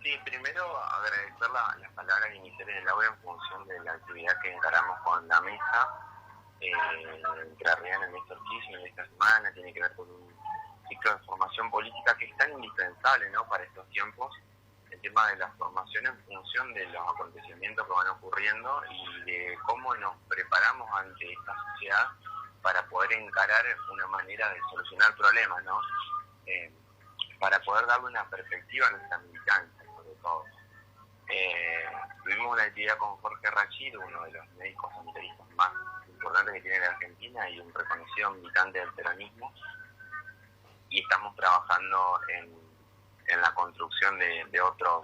Sí, primero agradecer las palabras iniciales del audio en función de la actividad que encaramos con la mesa entre Arriana y Néstor Kirchner en esta semana. Tiene que ver con un ciclo de formación política que es tan indispensable, ¿no?, para estos tiempos. El tema de la formación en función de los acontecimientos que van ocurriendo y de cómo nos preparamos ante esta sociedad para poder encarar una manera de solucionar problemas, ¿no? Para poder darle una perspectiva a nuestra militancia, sobre todo. Tuvimos una actividad con Jorge Rachid, uno de los médicos sanitaristas más importantes que tiene la Argentina y un reconocido militante del peronismo, y estamos trabajando en la construcción de otras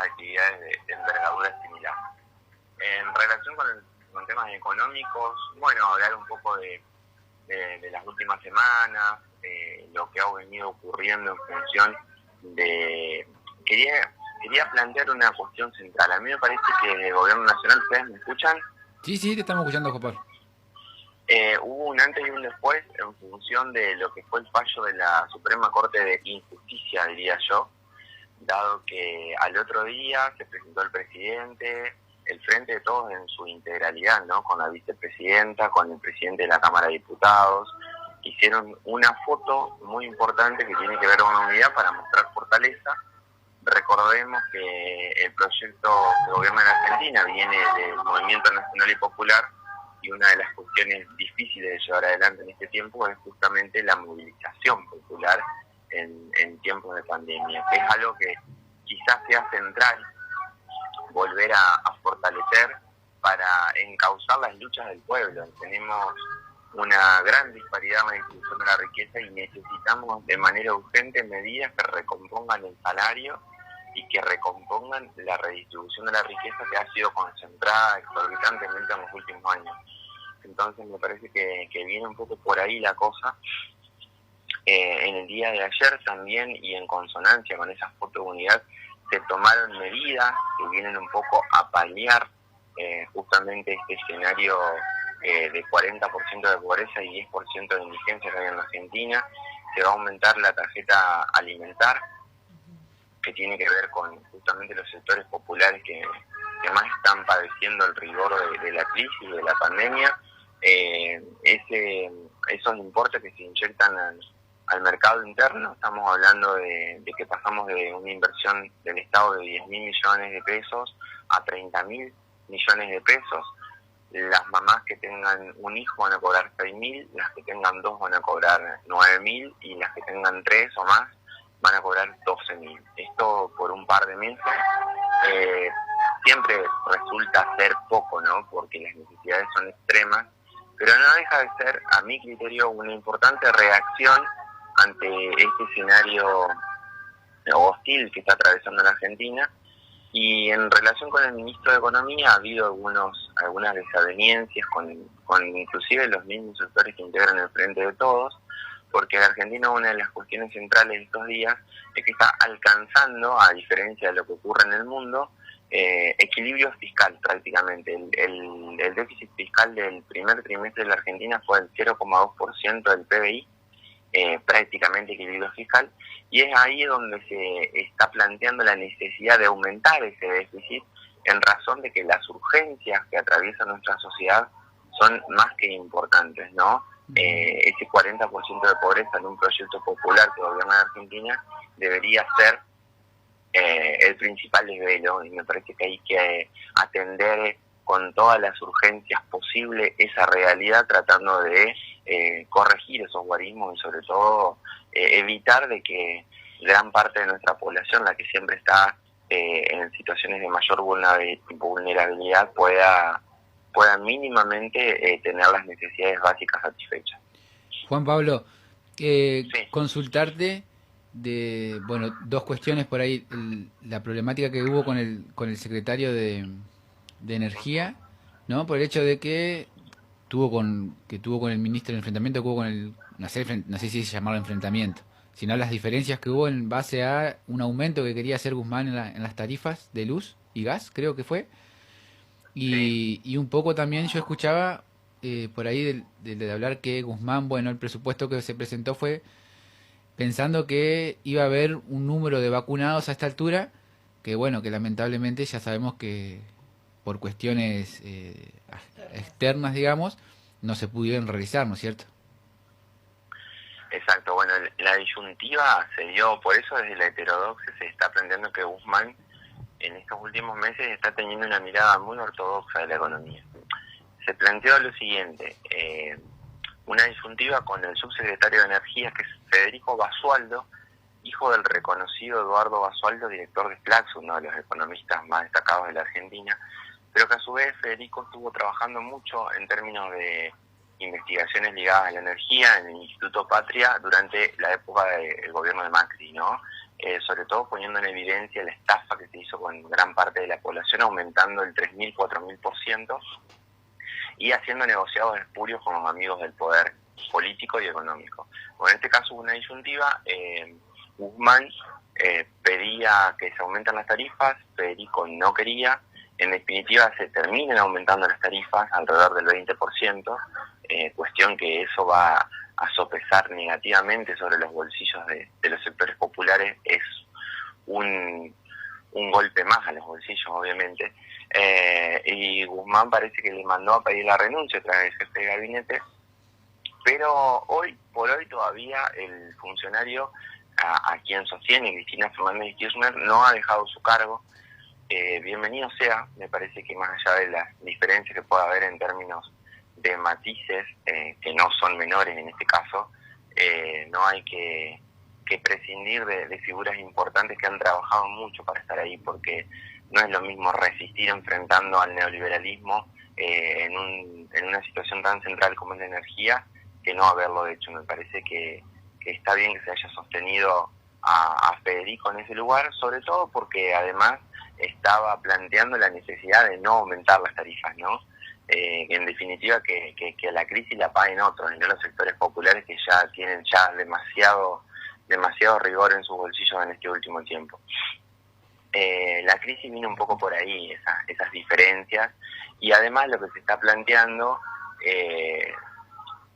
actividades de envergadura similar. En relación con temas económicos, bueno, hablar un poco de las últimas semanas, lo que ha venido ocurriendo en función de... Quería plantear una cuestión central. A mí me parece que el gobierno nacional, ¿ustedes me escuchan? Sí, sí, te estamos escuchando, Juan Pablo. Hubo un antes y un después en función de lo que fue el fallo de la Suprema Corte de Injusticia, diría yo, dado que al otro día se presentó el presidente, el Frente de Todos en su integralidad, ¿no?, con la vicepresidenta, con el presidente de la Cámara de Diputados, hicieron una foto muy importante que tiene que ver con la unidad para mostrar fortaleza. Recordemos que el proyecto de gobierno de la Argentina viene del Movimiento Nacional y Popular, y una de las cuestiones difíciles de llevar adelante en este tiempo es justamente la movilización popular en tiempos de pandemia, que es algo que quizás sea central volver a fortalecer para encauzar las luchas del pueblo. Tenemos una gran disparidad en la distribución de la riqueza y necesitamos de manera urgente medidas que recompongan el salario y que recompongan la redistribución de la riqueza que ha sido concentrada exorbitantemente en los últimos años. Entonces me parece que viene un poco por ahí la cosa. En el día de ayer también, y en consonancia con esa foto de unidad, se tomaron medidas que vienen un poco a paliar justamente este escenario de 40% de pobreza y 10% de indigencia que hay en la Argentina. Se va a aumentar la tarjeta alimentar, que tiene que ver con justamente los sectores populares que más están padeciendo el rigor de la crisis y de la pandemia. Esos importes que se inyectan al mercado interno, estamos hablando de que pasamos de una inversión del Estado de 10.000 millones de pesos a 30.000 millones de pesos. Las mamás que tengan un hijo van a cobrar 6.000, las que tengan dos van a cobrar 9.000 y las que tengan tres o más van a cobrar 12.000. Esto por un par de meses. Siempre resulta ser poco, ¿no?, porque las necesidades son extremas, pero no deja de ser, a mi criterio, una importante reacción ante este escenario hostil que está atravesando la Argentina. Y en relación con el ministro de Economía ha habido algunas desavenencias con inclusive los mismos sectores que integran el Frente de Todos, porque en Argentina una de las cuestiones centrales de estos días es que está alcanzando, a diferencia de lo que ocurre en el mundo, equilibrio fiscal prácticamente. El déficit fiscal del primer trimestre de la Argentina fue el 0,2% del PBI, prácticamente equilibrio fiscal, y es ahí donde se está planteando la necesidad de aumentar ese déficit en razón de que las urgencias que atraviesa nuestra sociedad son más que importantes, ¿no? Ese 40% de pobreza en un proyecto popular que gobierna Argentina debería ser el principal desvelo, y me parece que hay que atender con todas las urgencias posibles esa realidad, tratando de corregir esos guarismos y sobre todo evitar de que gran parte de nuestra población, la que siempre está en situaciones de mayor vulnerabilidad, pueda mínimamente tener las necesidades básicas satisfechas. Juan Pablo, Sí, consultarte bueno, dos cuestiones por ahí. La problemática que hubo con el secretario de Energía, ¿no? Por el hecho de que tuvo con el ministro el enfrentamiento, que hubo con no sé si se llamarlo enfrentamiento, sino las diferencias que hubo en base a un aumento que quería hacer Guzmán en las tarifas de luz y gas, creo que fue. sí. Y un poco también yo escuchaba por ahí de hablar que Guzmán, bueno, el presupuesto que se presentó fue pensando que iba a haber un número de vacunados a esta altura que bueno, que lamentablemente ya sabemos que por cuestiones externas, digamos, no se pudieron realizar, ¿no es cierto? Exacto, bueno, la disyuntiva se dio, por eso desde la heterodoxia se está aprendiendo que Guzmán en estos últimos meses está teniendo una mirada muy ortodoxa de la economía. Se planteó lo siguiente, una disyuntiva con el subsecretario de Energía, que es Federico Basualdo, hijo del reconocido Eduardo Basualdo, director de Flaxo, uno de los economistas más destacados de la Argentina, pero que a su vez Federico estuvo trabajando mucho en términos de investigaciones ligadas a la energía en el Instituto Patria durante la época del gobierno de Macri, ¿no? Sobre todo poniendo en evidencia la estafa que se hizo con gran parte de la población, aumentando el 3.000, 4.000%, y haciendo negociados espurios con los amigos del poder político y económico. Bueno, en este caso hubo una disyuntiva, Guzmán pedía que se aumentan las tarifas, Federico no quería, en definitiva se terminan aumentando las tarifas alrededor del 20%, cuestión que eso va a sopesar negativamente sobre los bolsillos de los sectores populares, es un golpe más a los bolsillos, obviamente. Y Guzmán parece que le mandó a pedir la renuncia otra vez jefe de gabinete, pero hoy por hoy todavía el funcionario a quien sostiene Cristina Fernández de Kirchner no ha dejado su cargo. Bienvenido sea, me parece que más allá de las diferencias que pueda haber en términos de matices, que no son menores en este caso, no hay que prescindir de figuras importantes que han trabajado mucho para estar ahí, porque no es lo mismo resistir enfrentando al neoliberalismo en una situación tan central como es la energía, que no haberlo hecho. Me parece que está bien que se haya sostenido a Federico en ese lugar, sobre todo porque además estaba planteando la necesidad de no aumentar las tarifas, ¿no? En definitiva que la crisis la paguen otros y no los sectores populares, que ya tienen demasiado rigor en sus bolsillos en este último tiempo. La crisis viene un poco por ahí, esas diferencias, y además lo que se está planteando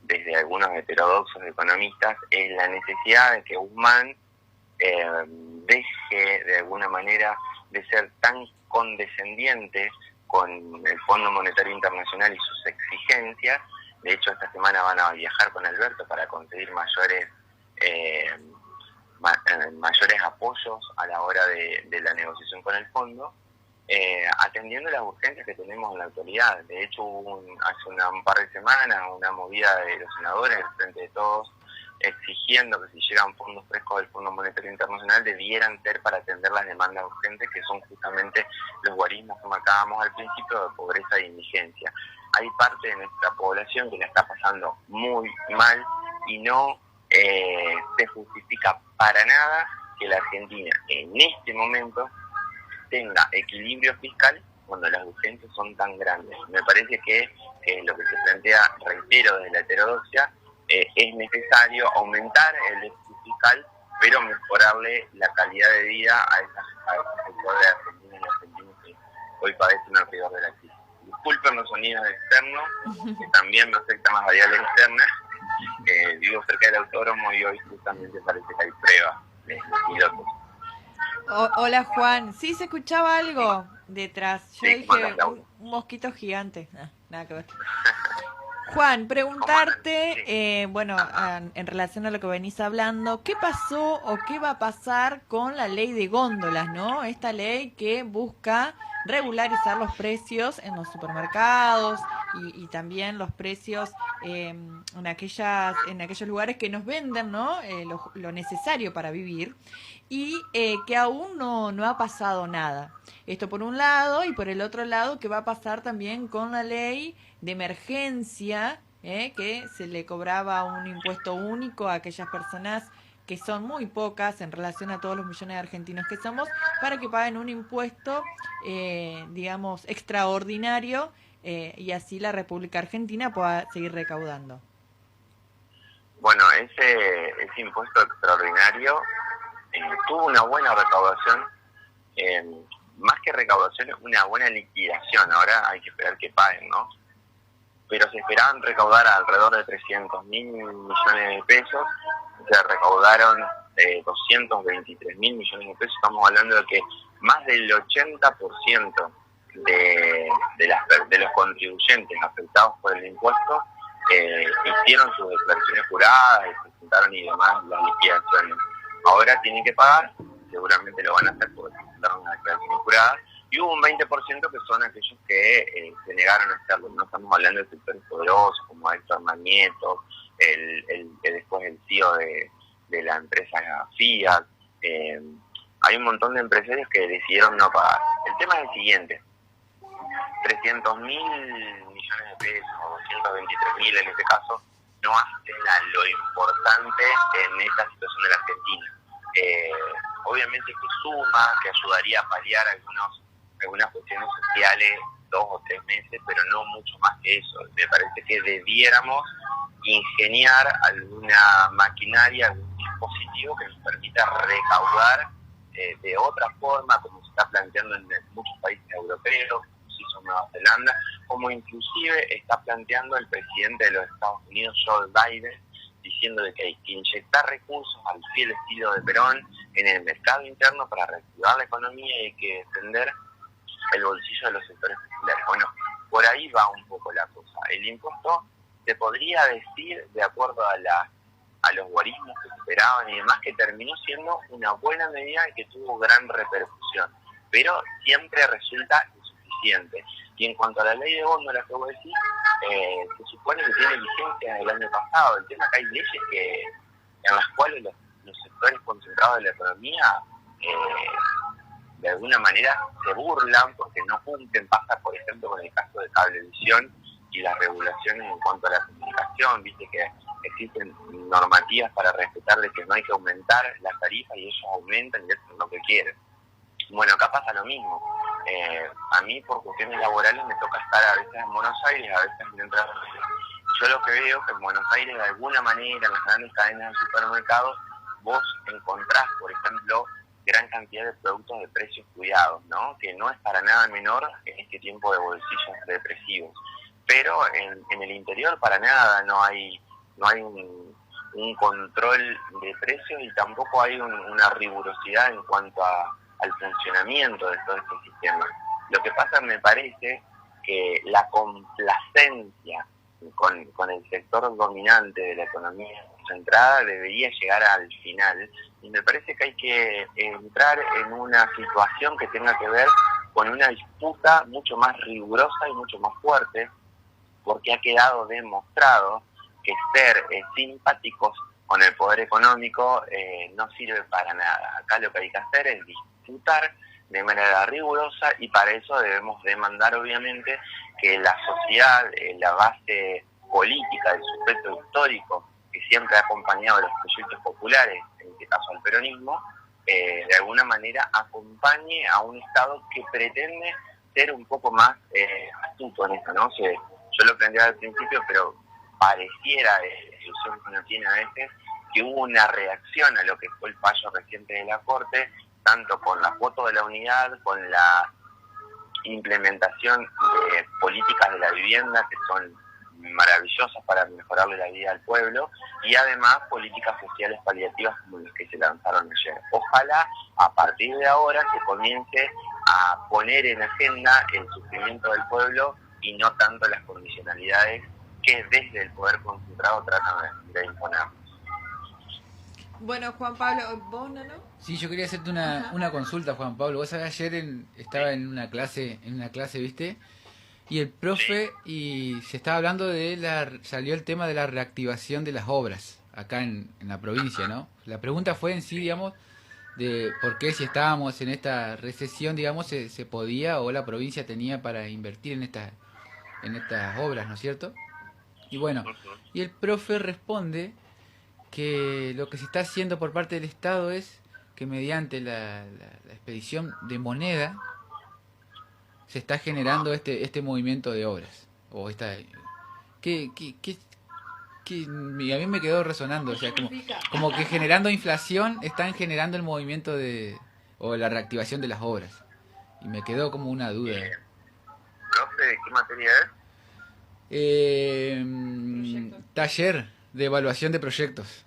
desde algunos heterodoxos economistas es la necesidad de que Guzmán deje de alguna manera de ser tan condescendiente con el Fondo Monetario Internacional y sus exigencias. De hecho, esta semana van a viajar con Alberto para conseguir mayores apoyos a la hora de la negociación con el fondo, atendiendo las urgencias que tenemos en la actualidad. De hecho, hubo hace un par de semanas una movida de los senadores del Frente de Todos exigiendo que si llegan fondos frescos del Fondo Monetario Internacional debieran ser para atender las demandas urgentes, que son justamente los guarismos que marcábamos al principio, de pobreza e indigencia. Hay parte de nuestra población que la está pasando muy mal y no se justifica para nada que la Argentina en este momento tenga equilibrio fiscal cuando las urgencias son tan grandes. Me parece que lo que se plantea, reitero, desde la heterodoxia, es necesario aumentar el déficit fiscal, pero mejorarle la calidad de vida a esos sectores de argentinos y argentinos que hoy padecen alrededor de la crisis. Disculpen los sonidos externos, que también me afectan las variables externas. Vivo cerca del autódromo y hoy justamente parece que hay pruebas de pilotos. Hola Juan, sí se escuchaba algo detrás. Yo dije un mosquito gigante. Nada que ver. Juan, preguntarte, en relación a lo que venís hablando, ¿qué pasó o qué va a pasar con la ley de góndolas, ¿no? Esta ley que busca regularizar los precios en los supermercados y también los precios en aquellos lugares que nos venden, ¿no? Lo necesario para vivir, y que aún no ha pasado nada. Esto por un lado, y por el otro lado, ¿qué va a pasar también con la ley de emergencia, que se le cobraba un impuesto único a aquellas personas que son muy pocas en relación a todos los millones de argentinos que somos, para que paguen un impuesto, digamos, extraordinario, y así la República Argentina pueda seguir recaudando? Bueno, ese impuesto extraordinario tuvo una buena recaudación, más que recaudación, una buena liquidación. Ahora hay que esperar que paguen, ¿no? Pero se esperaban recaudar alrededor de 300.000 millones de pesos, se recaudaron 223.000 millones de pesos. Estamos hablando de que más del 80% de los contribuyentes afectados por el impuesto hicieron sus declaraciones juradas y presentaron y demás las liquidaciones. Ahora tienen que pagar, seguramente lo van a hacer porque presentaron las declaraciones juradas, y hubo un 20% que son aquellos que se negaron a hacerlo. No estamos hablando de sectores poderosos como Héctor Magneto, después el CEO de la empresa Fiat. Hay un montón de empresarios que decidieron no pagar. El tema es el siguiente: 300.000 millones de pesos o 223.000 en este caso no hacen a lo importante en esta situación de la Argentina. Obviamente que suma, que ayudaría a paliar algunas cuestiones sociales 2 o 3 meses, pero no mucho más que eso. Me parece que debiéramos ingeniar alguna maquinaria, algún dispositivo que nos permita recaudar de otra forma, como se está planteando en muchos países europeos, como se hizo en Nueva Zelanda, como inclusive está planteando el presidente de los Estados Unidos, Joe Biden, diciendo de que hay que inyectar recursos al fiel estilo de Perón en el mercado interno para reactivar la economía y hay que defender el bolsillo de los sectores populares. Bueno, por ahí va un poco la cosa. El impuesto se podría decir, de acuerdo a los guarismos que se esperaban y demás, que terminó siendo una buena medida y que tuvo gran repercusión, pero siempre resulta insuficiente. Y en cuanto a la ley de góndolas que vos decís, se supone que tiene vigencia del año pasado. El tema es que hay leyes en las cuales los sectores concentrados de la economía de alguna manera se burlan porque no cumplen. Pasa, por ejemplo, con el caso de Cablevisión y las regulaciones en cuanto a la comunicación. Viste que existen normativas para respetar de que no hay que aumentar las tarifas y ellos aumentan y hacen lo que quieren. Bueno, acá pasa lo mismo. A mí, por cuestiones laborales, me toca estar a veces en Buenos Aires, a veces en Entre Ríos. Yo lo que veo que en Buenos Aires, de alguna manera, en las grandes cadenas de supermercados, vos encontrás, por ejemplo, gran cantidad de productos de precios cuidados, ¿no? Que no es para nada menor en este tiempo de bolsillos depresivos. Pero en el interior, para nada, no hay un control de precios y tampoco hay una rigurosidad en cuanto al funcionamiento de todo este sistema. Lo que pasa, me parece, que la complacencia con el sector dominante de la economía concentrada debería llegar al final, y me parece que hay que entrar en una situación que tenga que ver con una disputa mucho más rigurosa y mucho más fuerte, porque ha quedado demostrado que ser simpáticos con el poder económico no sirve para nada. Acá lo que hay que hacer es disputar de manera rigurosa, y para eso debemos demandar, obviamente, que la sociedad, la base política, el sujeto histórico que siempre ha acompañado a los proyectos populares, en este caso al peronismo, de alguna manera acompañe a un Estado que pretende ser un poco más astuto en esto, ¿no? Yo lo planteaba al principio, pero pareciera, la ilusión que uno tiene a veces, que hubo una reacción a lo que fue el fallo reciente de la Corte, tanto con la foto de la unidad, con la implementación de políticas de la vivienda que son maravillosas para mejorarle la vida al pueblo, y además políticas sociales paliativas como las que se lanzaron ayer. Ojalá a partir de ahora se comience a poner en agenda el sufrimiento del pueblo y no tanto las condicionalidades que desde el poder concentrado tratan de imponer. Bueno, Juan Pablo, ¿vos no? Sí, yo quería hacerte una consulta, Juan Pablo. Vos sabés, ayer estaba en una clase, ¿viste? Y el profe, y se estaba hablando salió el tema de la reactivación de las obras acá en la provincia, ¿no? La pregunta fue en sí, digamos, de por qué, si estábamos en esta recesión, digamos, se podía, o la provincia tenía para invertir en estas obras, ¿no es cierto? Y bueno, y el profe responde que lo que se está haciendo por parte del Estado es que mediante la expedición de moneda se está generando este movimiento de obras, o que a mí me quedó resonando, o sea, como que generando inflación están generando el movimiento o la reactivación de las obras, y me quedó como una duda. ¿Profe, de qué materia es? Taller de evaluación de proyectos.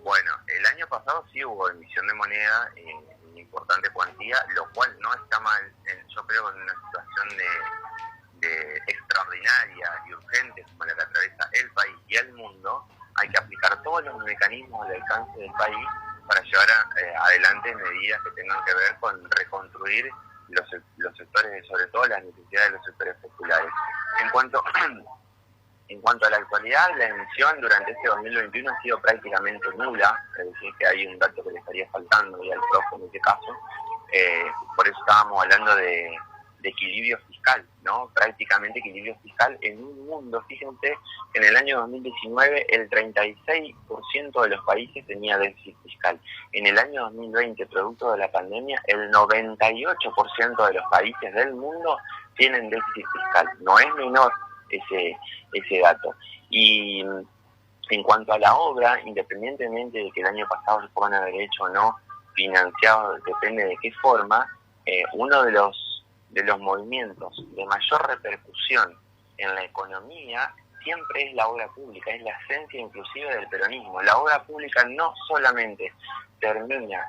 Bueno, el año pasado sí hubo emisión de moneda en importante cuantía, lo cual no está mal. Yo creo que en una situación de extraordinaria y urgente como la que atraviesa el país y el mundo, hay que aplicar todos los mecanismos al alcance del país para llevar adelante medidas que tengan que ver con reconstruir los sectores, sobre todo las necesidades de los sectores populares. En cuanto a la actualidad, la emisión durante este 2021 ha sido prácticamente nula, es decir, que hay un dato que le estaría faltando y al profe en este caso, por eso estábamos hablando de equilibrio fiscal, ¿no? Prácticamente equilibrio fiscal en un mundo. Fíjense, en el año 2019 el 36% de los países tenía déficit fiscal. En el año 2020, producto de la pandemia, el 98% de los países del mundo tienen déficit fiscal. No es menor ese dato. Y en cuanto a la obra, independientemente de que el año pasado se puedan haber hecho o no financiados, depende de qué forma, uno de los movimientos de mayor repercusión en la economía siempre es la obra pública, es la esencia inclusive del peronismo. La obra pública no solamente termina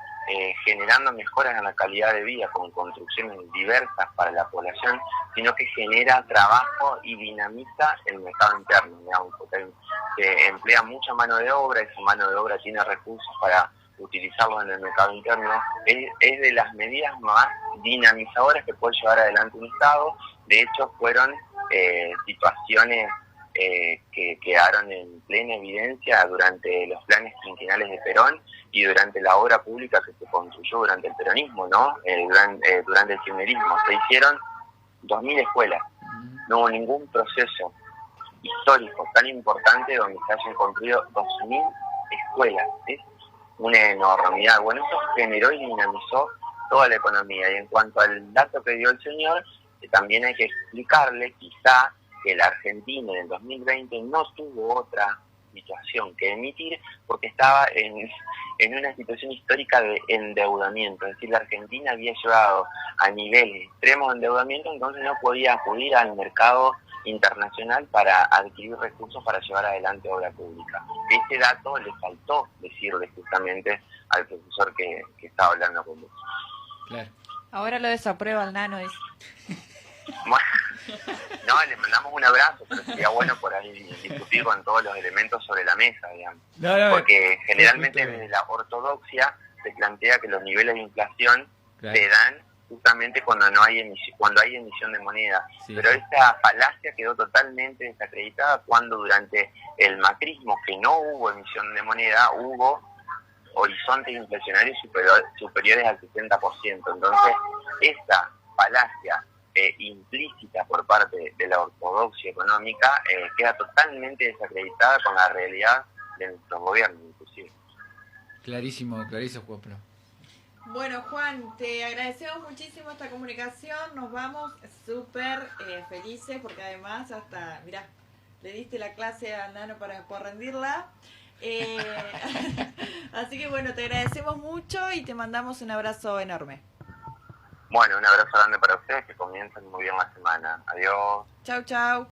generando mejoras en la calidad de vida con construcciones diversas para la población, sino que genera trabajo y dinamiza el mercado interno, digamos, porque se emplea mucha mano de obra, esa mano de obra tiene recursos para utilizarlos en el mercado interno, es de las medidas más dinamizadoras que puede llevar adelante un Estado. De hecho, fueron situaciones que quedaron en plena evidencia durante los planes quinquenales de Perón y durante la obra pública que se construyó durante el peronismo, ¿no? Durante el kirchnerismo. Se hicieron 2.000 escuelas. No hubo ningún proceso histórico tan importante donde se hayan construido 2.000 escuelas. Es una enormidad. Bueno, eso generó y dinamizó toda la economía. Y en cuanto al dato que dio el señor, también hay que explicarle quizá que la Argentina en el 2020 no tuvo otra situación que emitir porque estaba en una situación histórica de endeudamiento. Es decir, la Argentina había llevado a niveles extremos de endeudamiento, entonces no podía acudir al mercado internacional para adquirir recursos para llevar adelante obra pública. Ese dato le faltó decirle justamente al profesor que estaba hablando con vos. Claro. Ahora lo desaprueba el nano, dice. Bueno, no, le mandamos un abrazo, pero sería bueno por ahí discutir con todos los elementos sobre la mesa, digamos. Porque generalmente desde la ortodoxia se plantea que los niveles de inflación se dan justamente cuando no hay emisión de moneda. Sí. Pero esta falacia quedó totalmente desacreditada cuando durante el macrismo, que no hubo emisión de moneda, hubo horizontes inflacionarios superiores al 60%. Entonces, esa falacia implícita por parte de la ortodoxia económica queda totalmente desacreditada con la realidad de nuestro gobierno, inclusive. Clarísimo, Juan. Bueno, Juan, te agradecemos muchísimo esta comunicación, nos vamos súper felices porque además hasta, mirá, le diste la clase a Nano para rendirla. Así que bueno, te agradecemos mucho y te mandamos un abrazo enorme. Bueno, un abrazo grande para ustedes, que comiencen muy bien la semana. Adiós. Chau, chau.